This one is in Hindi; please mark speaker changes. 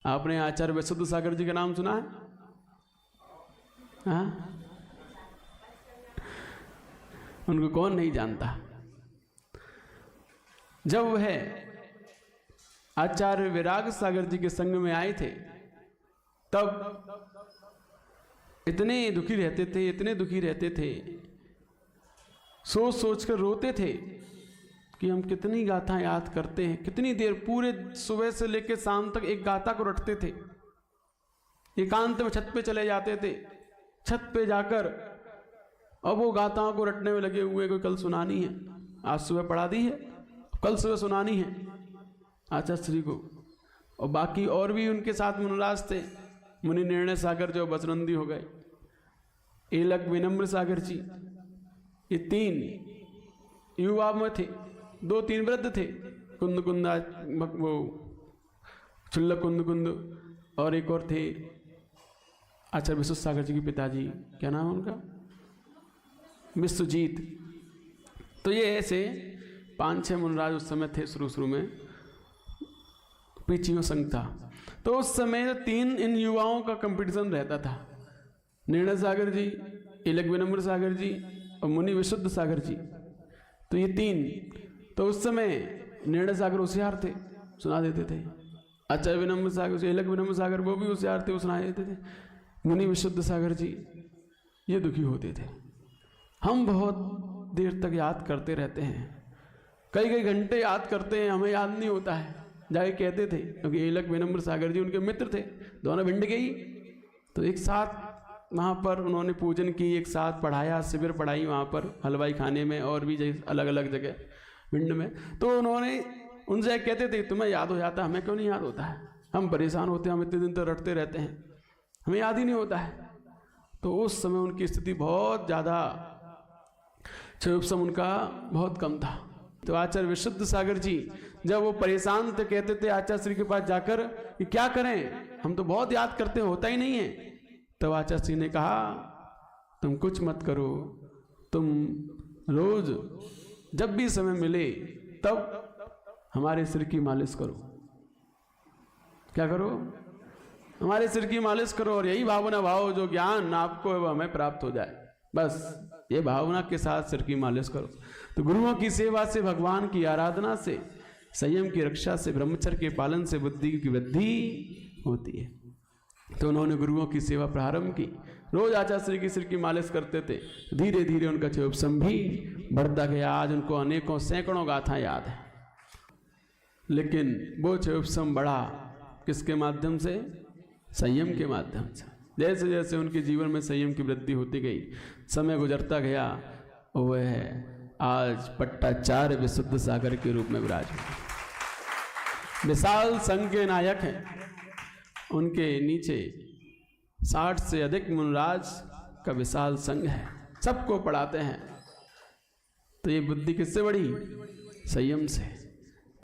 Speaker 1: आपने आचार्य विशुद्ध सागर जी का नाम सुना है? हाँ, उनको कौन नहीं जानता। जब वह आचार्य विराग सागर जी के संग में आए थे तब इतने दुखी रहते थे, इतने दुखी रहते थे, सोच सोच कर रोते थे कि हम कितनी गाथा याद करते हैं, कितनी देर, पूरे सुबह से लेकर शाम तक एक गाथा को रटते थे। एकांत में छत पे चले जाते थे, छत पे जाकर अब वो गाथाओं को रटने में लगे हुए, कोई कल सुनानी है, आज सुबह पढ़ा दी है, कल सुबह सुनानी है आचार्य श्री को। और बाकी और भी उनके साथ मुनिराज थे, मुनि निर्णय सागर जो बचनंदी हो गए, एलक विनम्र सागर जी, ये 3 युवा में थे। 2-3 वृद्ध थे, कुंद कुंदा, वो चुल्लक कुंद कुंद, और एक और थे आचार्य विश्व सागर जी के पिताजी, क्या नाम है उनका, विश्वजीत। तो ये ऐसे 5-6 मुनिराज उस समय थे, शुरू में पीछियों संग था। तो उस समय 3 इन युवाओं का कंपटीशन रहता था, निर्णय सागर जी, एलक विनम्र सागर जी और मुनि विशुद्ध सागर जी। तो ये 3, तो उस समय निर्णय सागर होशियार थे, सुना देते थे। आचार्य विनम्र सागर, एलक विनम्र सागर वो भी होशियार थे, वो सुना देते थे। मुनि विशुद्ध सागर जी ये दुखी होते थे। हम बहुत देर तक याद करते रहते हैं, कई घंटे याद करते हैं, हमें याद नहीं होता है, जाके कहते थे, क्योंकि एलक विनम्र सागर जी उनके मित्र थे, दोनों भिंड गई। तो एक साथ वहाँ पर उन्होंने पूजन की, एक साथ पढ़ाया, शिविर पढ़ाई वहाँ पर हलवाई खाने में और भी अलग अलग जगह भिंड में। तो उन्होंने उनसे कहते थे, तुम्हें याद हो जाता, हमें क्यों नहीं याद होता है, हम परेशान होते हैं, हम इतने दिन तो रटते रहते हैं, हमें याद ही नहीं होता है। तो उस समय उनकी स्थिति बहुत ज़्यादा, क्षयोपशम उनका बहुत कम था। तो आचार्य विशुद्ध सागर जी जब वो परेशान थे, कहते थे आचार्य श्री के पास जाकर कि क्या करें, हम तो बहुत याद करते हैं, होता ही नहीं है। तब आचार्य श्री ने कहा, तुम कुछ मत करो, तुम रोज जब भी समय मिले तब हमारे सिर की मालिश करो। क्या करो? हमारे सिर की मालिश करो, और यही भावना भाव जो ज्ञान आपको है हमें प्राप्त हो जाए, बस ये भावना के साथ सिर की मालिश करो। तो गुरुओं की सेवा से, भगवान की आराधना से, संयम की रक्षा से, ब्रह्मचर्य के पालन से बुद्धि की वृद्धि होती है। तो उन्होंने गुरुओं की सेवा प्रारंभ की, रोज आचार्य श्री की सिर की मालिश करते थे। धीरे धीरे उनका क्षयोपशम भी बढ़ता गया। आज उनको अनेकों सैकड़ों गाथा याद है, लेकिन वो क्षयोपशम बढ़ा किसके माध्यम से? संयम के माध्यम से। जैसे जैसे उनके जीवन में संयम की वृद्धि होती गई, समय गुजरता गया, वह आज पट्टाचार्य विशुद्ध सागर के रूप में विराजमान, विशाल संघ के नायक हैं। उनके नीचे 60 से अधिक मुनिराज का विशाल संघ है, सबको पढ़ाते हैं। तो ये बुद्धि किससे बढ़ी? संयम से।